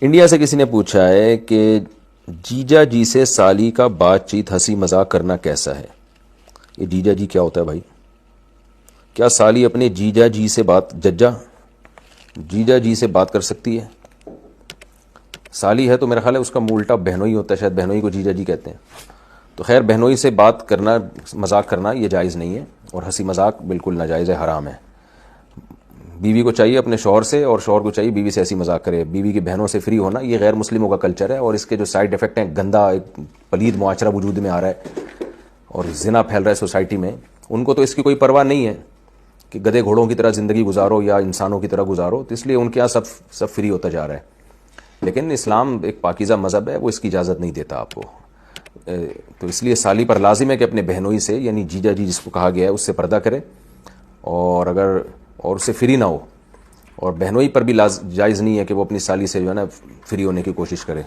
India سے کسی نے پوچھا ہے کہ جیجا جی سے سالی کا بات چیت ہنسی مذاق کرنا کیسا ہے؟ یہ جیجا جی کیا ہوتا ہے بھائی؟ کیا سالی اپنے جیجا جی سے جیجا جی سے بات کر سکتی ہے؟ سالی ہے تو میرا خیال ہے اس کا الٹا بہنوئی ہوتا ہے، شاید بہنوئی کو جیجا جی کہتے ہیں. تو خیر، بہنوئی سے بات کرنا، مذاق کرنا یہ جائز نہیں ہے، اور ہنسی مذاق بالکل ناجائز ہے، حرام ہے. بیوی کو چاہیے اپنے شوہر سے، اور شوہر کو چاہیے بیوی سے ایسی مذاق کرے. بیوی کی بہنوں سے فری ہونا یہ غیر مسلموں کا کلچر ہے، اور اس کے جو سائیڈ ایفیکٹ ہیں، گندا ایک پلید معاشرہ وجود میں آ رہا ہے اور زنا پھیل رہا ہے سوسائٹی میں. ان کو تو اس کی کوئی پرواہ نہیں ہے کہ گدھے گھوڑوں کی طرح زندگی گزارو یا انسانوں کی طرح گزارو، تو اس لیے ان کے یہاں سب فری ہوتا جا رہا ہے. لیکن اسلام ایک پاکیزہ مذہب ہے، وہ اس کی اجازت نہیں دیتا آپ کو. تو اس لیے سالی پر لازم ہے کہ اپنے بہنوئی سے، یعنی جیجا جی جس کو کہا گیا ہے، اس سے پردہ کرے، اور اس سے فری نہ ہو. اور بہنوئی پر بھی جائز نہیں ہے کہ وہ اپنی سالی سے جو ہے نا فری ہونے کی کوشش کرے.